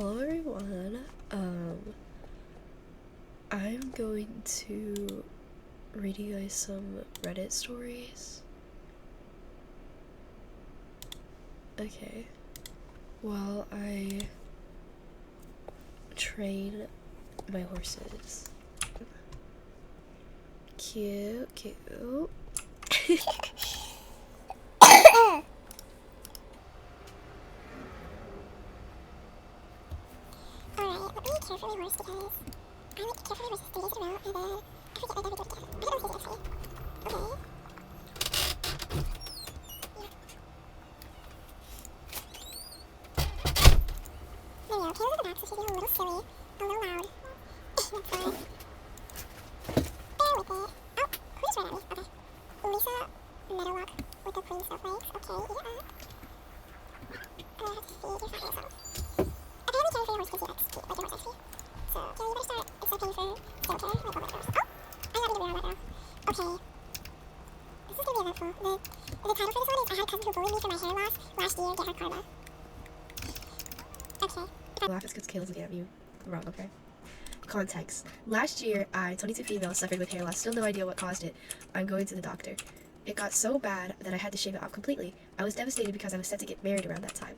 Hello everyone. I'm going to read you guys some Reddit stories. Okay. While I train my horses. Cute, cute. Alright, let me care for my horse because I like to care for my horses 3 days in a row and then I forget like every 2 days. I don't know actually. Okay. There we go. Kayla's in the back, so she's being a little silly, a little loud. That's fine. Bear with it. Oh, who just ran at me? Okay. Lisa Meadowlark with the Queen Snowflakes. Okay, eat it up. I'm gonna have to feed your fat yourself. Apparently caring for your horse gives you XP, like your horse XP. So, Kayla, you better start instead paying for stable care, like all the others. Oh! I'm not even read on that now. Okay. This is gonna be eventful. The title for this one is I had a cousin who bullied me for my hair loss last year, get her karma. Okay. Laugh is because Kayla's looking at me wrong, okay? Context. Last year, I, 22 female, suffered with hair loss. Still no idea what caused it. I'm going to the doctor. It got so bad that I had to shave it off completely. I was devastated because I was set to get married around that time.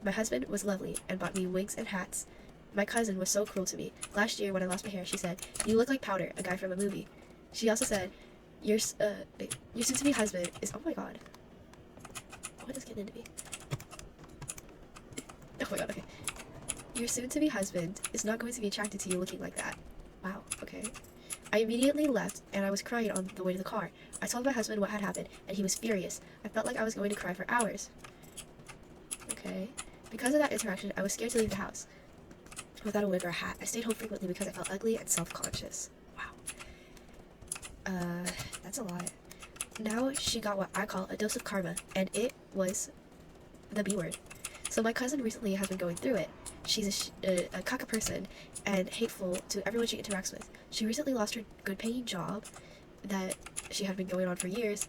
My husband was lovely and bought me wigs and hats. My cousin was so cruel to me. Last year, when I lost my hair, she said, "You look like Powder, a guy from a movie." She also said, your soon-to-be husband is... Oh my god. What is getting into me? Oh my god, okay. Your soon-to-be husband is not going to be attracted to you looking like that. Wow, okay. I immediately left, and I was crying on the way to the car. I told my husband what had happened, and he was furious. I felt like I was going to cry for hours. Okay. Because of that interaction, I was scared to leave the house without a wig or a hat. I stayed home frequently because I felt ugly and self-conscious. Wow. That's a lot. Now she got what I call a dose of karma, and it was the B word. So my cousin recently has been going through it. She's a caca person and hateful to everyone she interacts with. She recently lost her good-paying job that she had been going on for years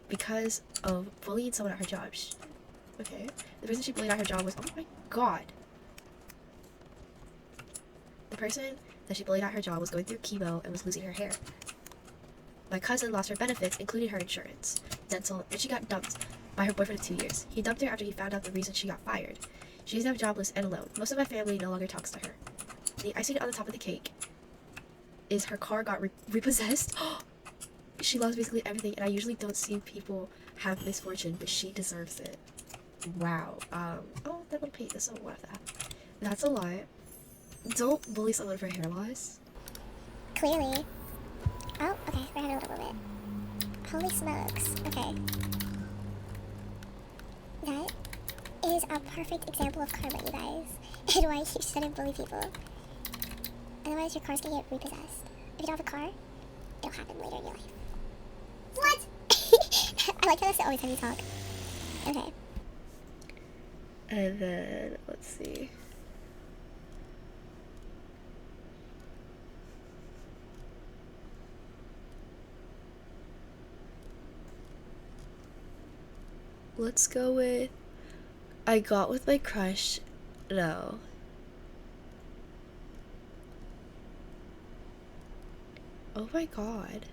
because of bullying someone at her job. Okay. The person she bullied at her job was... Oh my god. The person that she bullied at her job was going through chemo and was losing her hair. My cousin lost her benefits, including her insurance, dental, and she got dumped by her boyfriend of 2 years. He dumped her after he found out the reason she got fired. She is now jobless and alone. Most of my family no longer talks to her. The icing on the top of the cake is her car got repossessed. She lost basically everything, and I usually don't see people have misfortune, but she deserves it. Wow. Oh, that little paint is so worth that. That's a lot. Don't bully someone for hair loss. Clearly. Oh, okay, we're having a little bit. Holy smokes. Okay. That is a perfect example of karma, you guys. And why you shouldn't bully people. Otherwise, your car's gonna get repossessed. If you don't have a car, it'll happen later in your life. What? I like how that's the only time you talk. Okay. And then, let's see. Let's go with... I got with my crush. No. Oh my god.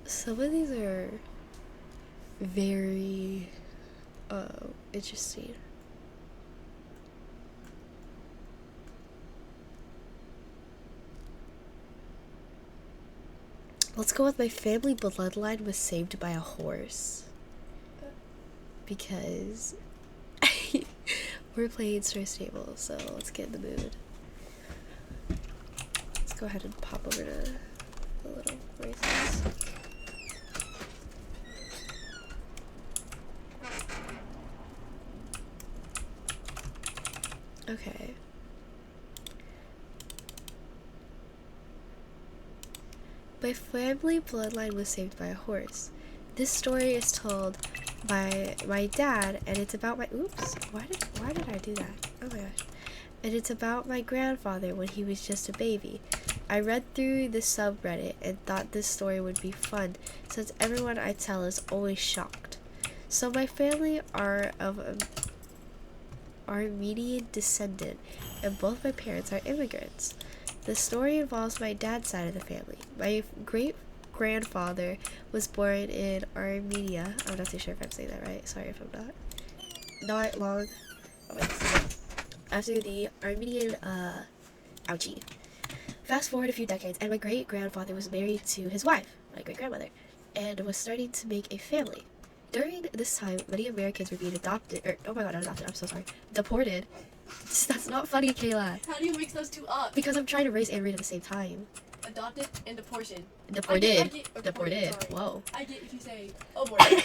Some of these are very interesting. Let's go with my family bloodline was saved by a horse. Because we're playing Stress Table, so let's get in the mood. Let's go ahead and pop over to the little races. Okay. My family bloodline was saved by a horse. This story is told by my dad, and it's about my... Oops. Why did I do that? Oh my gosh. and it's about my grandfather when he was just a baby. I read through the subreddit and thought this story would be fun since everyone I tell is always shocked. So my family are of Armenian descent, and both my parents are immigrants. The story involves my dad's side of the family. My great grandfather was born in Armenia. I'm not too sure if I'm saying that right. Sorry if I'm not. Not long after the Armenian ouchie. Fast forward a few decades, and my great grandfather was married to his wife, my great grandmother, and was starting to make a family. During this time, many Americans were being adopted, or oh my god, not adopted, I'm so sorry, deported. That's not funny, Kayla. How do you mix those two up? Because I'm trying to raise and read at the same time. Adopted and deported. Deported. I get Deported. sorry. Whoa. I get if you say abortion.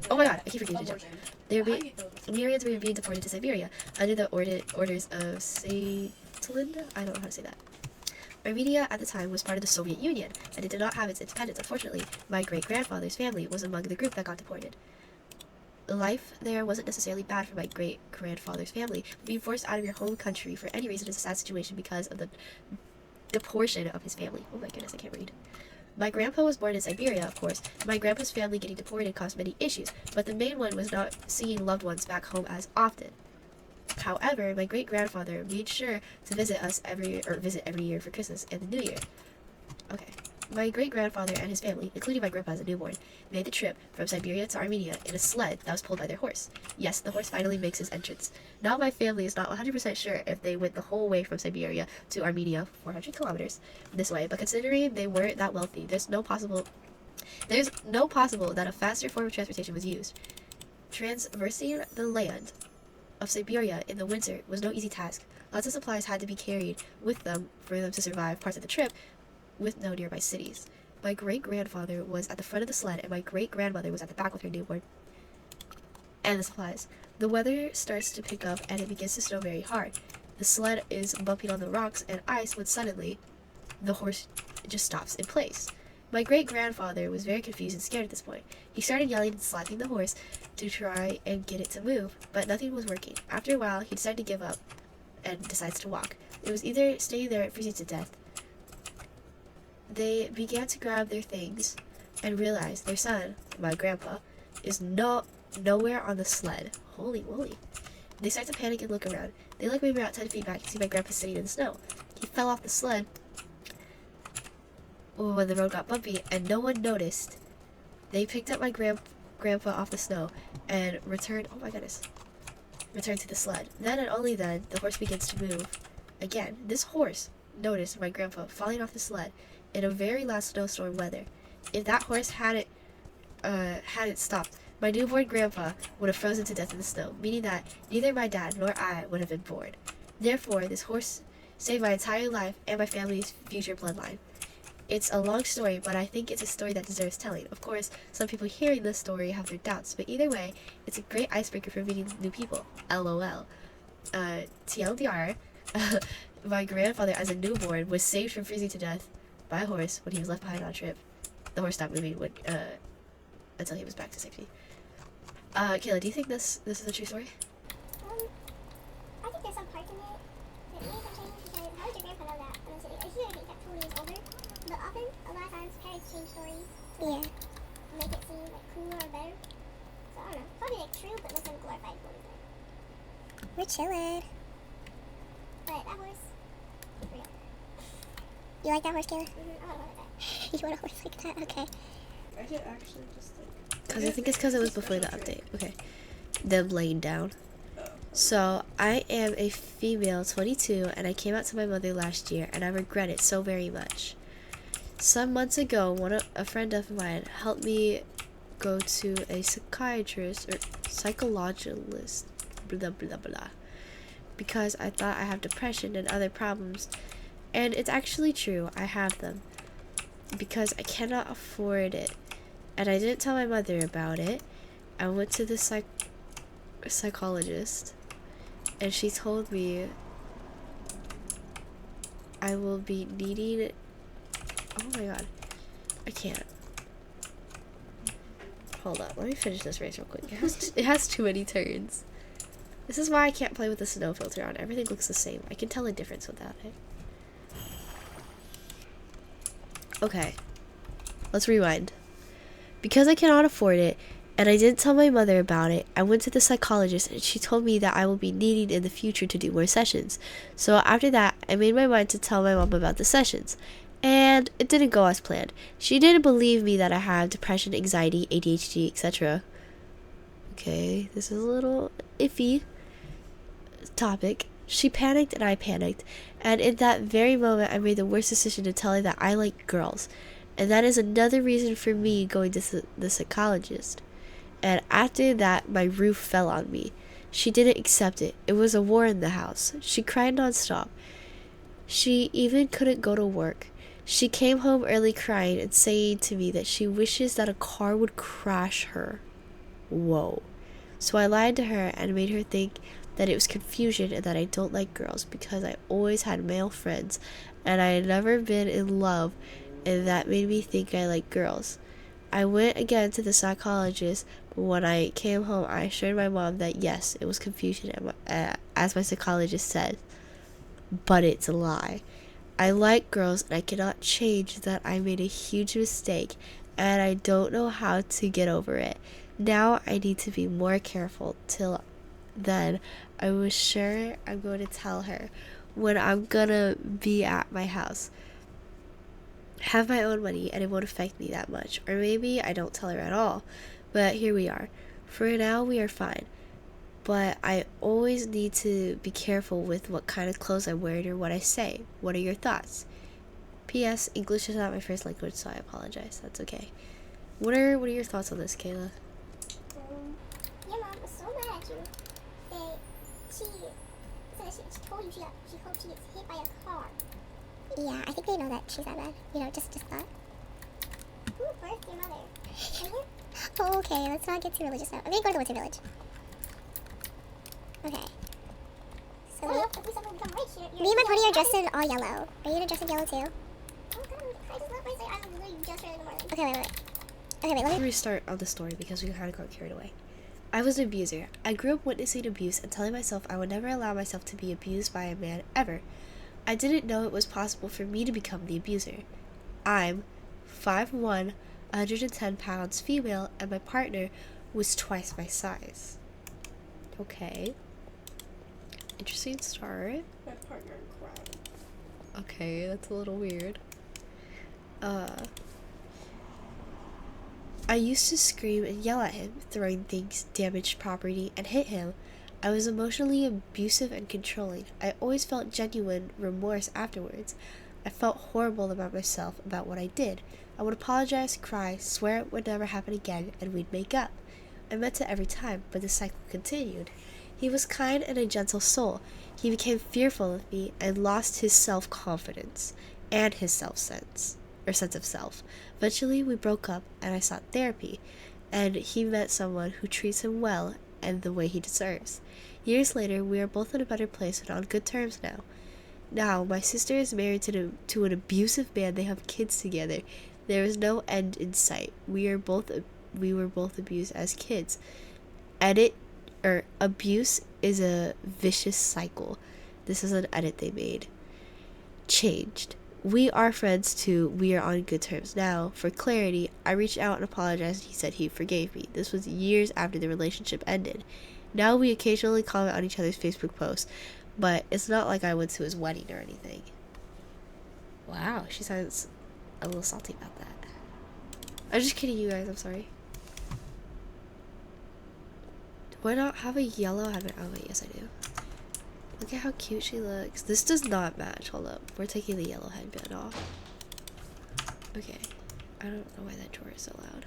Oh my god, I keep forgetting to jump. Abortion. They were I get those. Armenians were being deported to Siberia under the orders of Stalin. I don't know how to say that. Armenia at the time was part of the Soviet Union, and it did not have its independence. Unfortunately, my great-grandfather's family was among the group that got deported. Life there wasn't necessarily bad for my great-grandfather's family. Being forced out of your home country for any reason is a sad situation because of the deportation of his family. Oh my goodness, I can't read. My grandpa was born in Siberia, of course. My grandpa's family getting deported caused many issues, but the main one was not seeing loved ones back home as often. However, my great-grandfather made sure to visit us every year for Christmas and the New Year. Okay. My great-grandfather and his family, including my grandpa as a newborn, made the trip from Siberia to Armenia in a sled that was pulled by their horse. Yes, the horse finally makes his entrance. Now my family is not 100% sure if they went the whole way from Siberia to Armenia, 400 kilometers this way, but considering they weren't that wealthy, there's no possible that a faster form of transportation was used. Traversing the land of Siberia in the winter was no easy task. Lots of supplies had to be carried with them for them to survive parts of the trip with no nearby cities. My great-grandfather was at the front of the sled, and my great-grandmother was at the back with her newborn and the supplies. The weather starts to pick up, and it begins to snow very hard. The sled is bumping on the rocks and ice when suddenly the horse just stops in place. My great-grandfather was very confused and scared at this point. He started yelling and slapping the horse to try and get it to move, but nothing was working. After a while, he decided to give up and decides to walk. It was either staying there and freezing to death. They began to grab their things and realized their son, my grandpa, is nowhere on the sled. Holy moly. They start to panic and look around. They look maybe about 10 feet back and see my grandpa sitting in the snow. He fell off the sled when the road got bumpy and no one noticed. They picked up my grandpa off the snow and returned to the sled. Then and only then, the horse begins to move. Again, this horse noticed my grandpa falling off the sled in a very loud snowstorm weather. If that horse hadn't stopped, my newborn grandpa would have frozen to death in the snow, meaning that neither my dad nor I would have been born. Therefore, this horse saved my entire life and my family's future bloodline. It's a long story, but I think it's a story that deserves telling. Of course, some people hearing this story have their doubts, but either way, it's a great icebreaker for meeting new people. LOL. TLDR, my grandfather as a newborn was saved from freezing to death by a horse when he was left behind on a trip. The horse stopped moving until he was back to safety. Kayla, do you think this is a true story? I think there's some parts in it that need some change because how would your grandpa know that? Honestly, I feel like he's like 20 years older, but often, a lot of times, parents change stories to make it seem like cooler or better. So I don't know, probably like true, but with some glorified glory. We're chilling. But that horse, real. You like that horse, Kayla? I want a horse like that. You want a horse like that? Okay. I should actually just like. Because I think it's because it was before the update. Okay. Them laying down. So, I am a female, 22, and I came out to my mother last year, and I regret it so very much. Some months ago, a friend of mine helped me go to a psychiatrist or psychologist, blah blah blah, because I thought I have depression and other problems, and it's actually true, I have them, because I cannot afford it, and I didn't tell my mother about it. I went to the psychologist, and she told me I will be needing. Oh my god, I can't. Hold up, let me finish this race real quick. It has too many turns. This is why I can't play with the snow filter on. Everything looks the same. I can tell a difference without it. Okay. Let's rewind. Because I cannot afford it, and I didn't tell my mother about it, I went to the psychologist and she told me that I will be needing in the future to do more sessions. So after that, I made my mind to tell my mom about the sessions. And it didn't go as planned. She didn't believe me that I have depression, anxiety, ADHD, etc. Okay, this is a little iffy topic. She panicked and I panicked, and in that very moment I made the worst decision to tell her that I like girls, and that is another reason for me going to the psychologist. And after that, my roof fell on me. She didn't accept it. It was a war in the house. She cried nonstop. She even couldn't go to work. She came home early crying and saying to me that she wishes that a car would crash her. Whoa. So I lied to her and made her think that it was confusion and that I don't like girls because I always had male friends and I had never been in love, and that made me think I like girls. I went again to the psychologist, but when I came home I assured my mom that yes, it was confusion, as my psychologist said, but it's a lie. I like girls and I cannot change that. I made a huge mistake and I don't know how to get over it. Now I need to be more careful. Till then, I was sure I'm going to tell her when I'm gonna be at my house. Have my own money and it won't affect me that much. Or maybe I don't tell her at all. But here we are. For now, we are fine. But I always need to be careful with what kind of clothes I'm wearing or what I say. What are your thoughts? P.S. English is not my first language, so I apologize. That's okay. What are your thoughts on this, Kayla? Your mom was so mad at you that she said that she told you she hoped she gets hit by a car. Yeah, I think they know that she's that bad. You know, just thought. Who birthed your mother? Oh, okay, let's not get too religious now. I'm gonna go to the Winter Village. Okay. So well, if we suddenly become rich, me and my party are dressed in all yellow. Are you gonna dress in yellow too? Oh god, I just love my say I'm literally just ready in the morning. Okay, wait. Okay, wait, let me restart on the story because we kind of got carried away. I was an abuser. I grew up witnessing abuse and telling myself I would never allow myself to be abused by a man ever. I didn't know it was possible for me to become the abuser. I'm 5'1", 110 pounds, female, and my partner was twice my size. Okay. Interesting start. My partner cried. Okay, that's a little weird. I used to scream and yell at him, throwing things, damaged property, and hit him. I was emotionally abusive and controlling. I always felt genuine remorse afterwards. I felt horrible about myself, about what I did. I would apologize, cry, swear it would never happen again, and we'd make up. I meant it every time, but the cycle continued. He was kind and a gentle soul. He became fearful of me and lost his self-confidence and his sense of self. Eventually, we broke up and I sought therapy, and he met someone who treats him well and the way he deserves. Years later, we are both in a better place and on good terms now. Now, my sister is married to an abusive man. They have kids together. There is no end in sight. We were both abused as kids. Abuse is a vicious cycle. This is an edit they made. Changed. We are friends too. We are on good terms now. For clarity, I reached out and apologized. He said he forgave me. This was years after the relationship ended. Now we occasionally comment on each other's Facebook posts, but it's not like I went to his wedding or anything. Wow, she sounds a little salty about that. I'm just kidding you guys, I'm sorry. Do I not have a yellow headband? Oh wait, yes I do. Look at how cute she looks. This does not match. Hold up. We're taking the yellow headband off. Okay. I don't know why that drawer is so loud.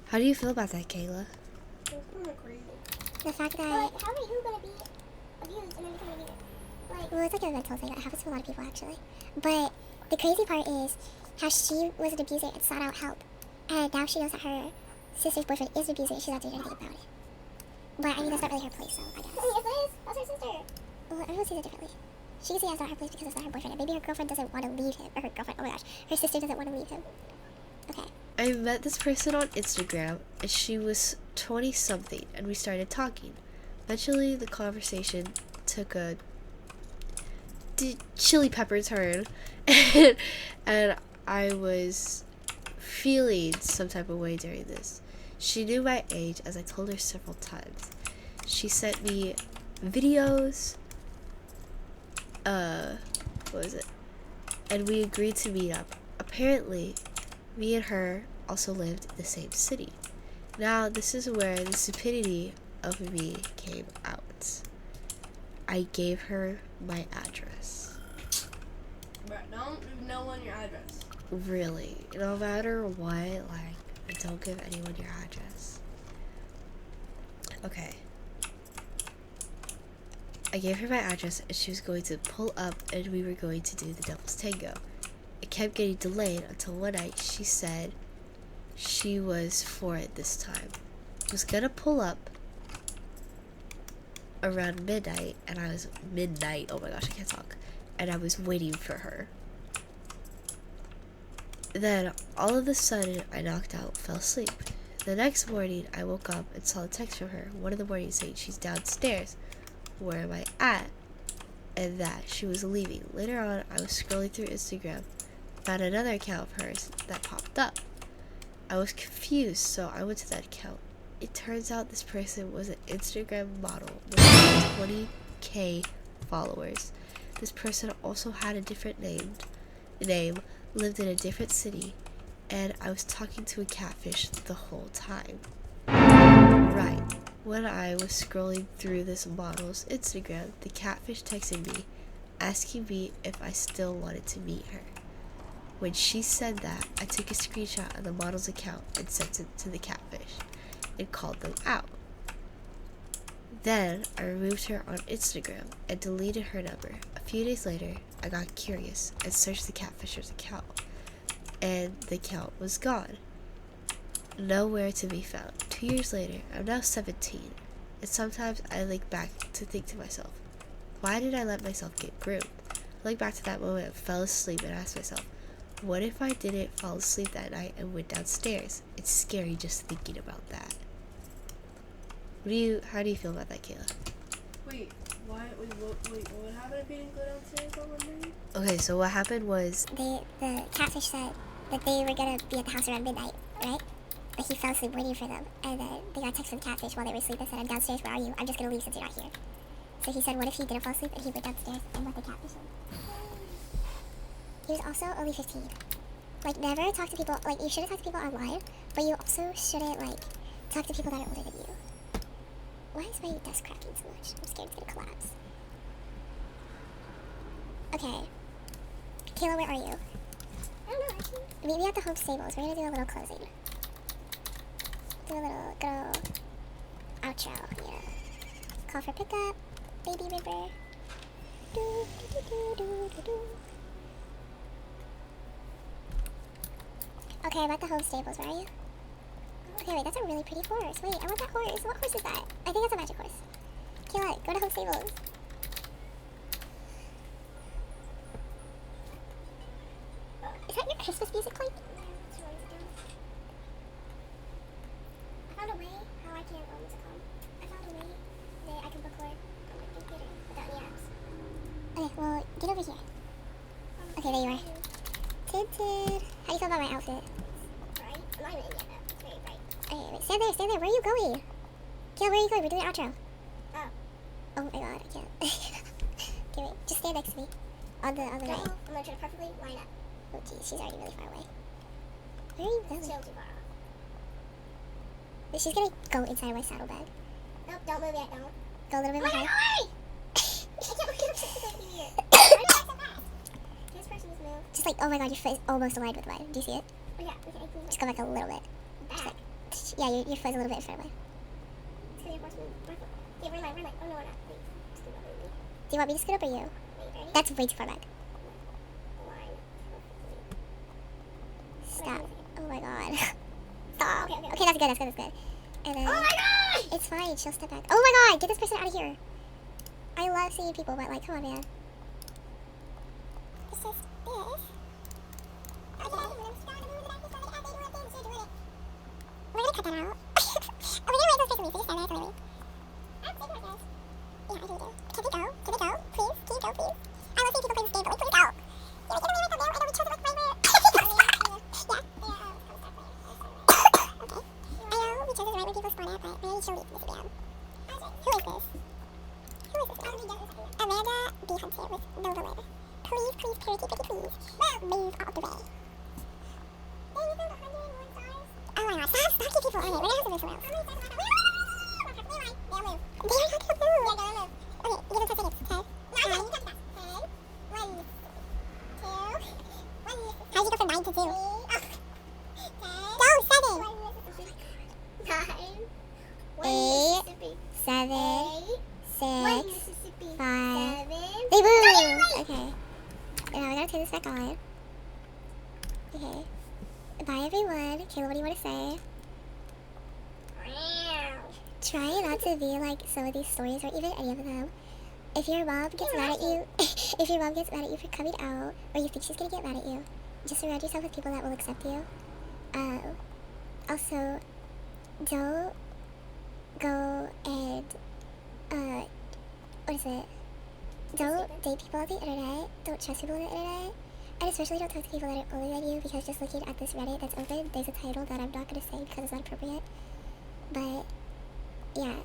How do you feel about that, Kayla? That's kind of crazy. The fact that... Like, how are you gonna be abused and then become an abuser? Like, well, it's like a mental thing. That happens to a lot of people, actually. But the crazy part is how she was an abuser and sought out help. And now she knows that her sister's boyfriend is an abuser and she's not doing anything about it. But, I mean, that's not really her place, so I guess. Yes, it is. That's her sister. Well, everyone sees it differently. She can see that's not her place because it's not her boyfriend. And maybe her girlfriend doesn't want to leave him. Or her girlfriend, oh my gosh. Her sister doesn't want to leave him. Okay. I met this person on Instagram, and she was 20-something, and we started talking. Eventually, the conversation took a chili pepper turn, and I was feeling some type of way during this. She knew my age, as I told her several times. She sent me videos, what was it? And we agreed to meet up. Apparently, me and her also lived in the same city. Now, this is where the stupidity of me came out. I gave her my address. But don't give no one your address. Really, no matter what, like, don't give anyone your address. Okay. I gave her my address and she was going to pull up and we were going to do the devil's tango. It kept getting delayed until one night she said she was for it this time. Was gonna pull up around midnight, and I was oh my gosh, I can't talk. And I was waiting for her. Then, all of a sudden, I knocked out, fell asleep. The next morning, I woke up and saw a text from her, one of the mornings saying she's downstairs. Where am I at? And that she was leaving. Later on, I was scrolling through Instagram, found another account of hers that popped up. I was confused, so I went to that account. It turns out this person was an Instagram model with 20k followers. This person also had a different name, lived in a different city, and I was talking to a catfish the whole time. Right, when I was scrolling through this model's Instagram, the catfish texted me, asking me if I still wanted to meet her. When she said that, I took a screenshot of the model's account and sent it to the catfish and called them out. Then, I removed her on Instagram and deleted her number. A few days later, I got curious and searched the catfisher's account, and the account was gone. Nowhere to be found. 2 years later, I'm now 17, and sometimes I look back to think to myself, why did I let myself get groomed? I look back to that moment and fell asleep and asked myself, what if I didn't fall asleep that night and went downstairs? It's scary just thinking about that. How do you feel about that, Kayla? Wait, what happened if you didn't go downstairs on Monday? Okay, so what happened was The catfish said that they were gonna be at the house around midnight, right? But he fell asleep waiting for them, and then they got a text from the catfish while they were asleep and said, I'm downstairs, where are you? I'm just gonna leave since you're not here. So he said, what if he didn't fall asleep and he went downstairs and let the catfish in? He was also only 15. Like, never talk to people, like, you shouldn't talk to people online, but you also shouldn't, like, talk to people that are older than you. Why is my desk cracking so much? I'm scared it's gonna collapse. Okay. Kayla, where are you? I don't know, actually. Meet me at the home stables. We're gonna do a little closing. Do a little outro, yeah. Call for pickup, baby river. Do, do, do, do, do, do. Okay, I'm at the home stables. Where are you? Okay, wait, that's a really pretty horse. Wait, I want that horse. What horse is that? I think that's a magic horse. Kayla, go to home stables. Is that your Christmas music playing? I found a way how I can I found a way that I can record on my computer without any apps. Okay, well, get over here. Okay, there you are. Tinted. How do you feel about my outfit? Bright. I'm not even in yet, though. It's very bright. Okay, wait, stand there. Where are you going? Kayla, where are you going? We're doing the outro. Oh. Oh my god, I can't. Okay, wait, just stand next to me. On the right. I'm gonna try to perfectly line up. Oh geez, she's already really far away. Where are you going? Still too far off. She's gonna go inside my saddlebag. Nope, don't move yet, don't. Go a little bit behind. I can't look at him. This person's move. Just like, oh my god, your foot is almost aligned with mine. Do you see it? Oh yeah, okay. Just go back a little bit. Just like, yeah, your foot's a little bit in front of mine. It's gonna be a horse move. My foot. Yeah, run mine. Oh no, we're not. Wait, just do me. Do you want me to scoot up or you? Wait, ready? That's way too far back. Stop. Oh my god. Stop. Okay, that's good. And then, oh my god! It's fine, she'll step back. Oh my god, get this person out of here. I love seeing people, but like, come on, man. It's just this. We're gonna cut that out. We're gonna wait those face for me, so just stand there, that's what I mean. Please, please, pretty, pretty, please. Move out the way. Dang, you found 101 stars? Oh my god, stop stalking people. Okay, we're gonna have to move somewhere else. They'll move. They're not gonna move. They're gonna move. Okay, give them 10 seconds. 10, 9, you can touch that. 10, 1, 2, 1. How did you go from 9 to 2? 3, 10, go, 7. 8, 7, 6, 5. They moved. Okay. Now we gotta turn this back on. Okay. Bye everyone. Kayla, what do you want to say? Try not to be like some of these stories or even any of them. If your mom gets mad at you, if your mom gets mad at you for coming out, or you think she's gonna get mad at you, just surround yourself with people that will accept you. Also, don't go and what is it? Don't date people on the internet. Don't trust people on the internet. And especially don't talk to people that are older than you, because just looking at this Reddit that's open, there's a title that I'm not going to say because it's not appropriate. But, yeah,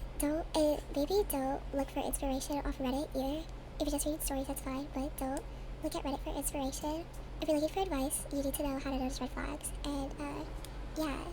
maybe don't look for inspiration off Reddit either. If you're just reading stories, that's fine, but don't look at Reddit for inspiration. If you're looking for advice, you need to know how to notice red flags. And, yeah.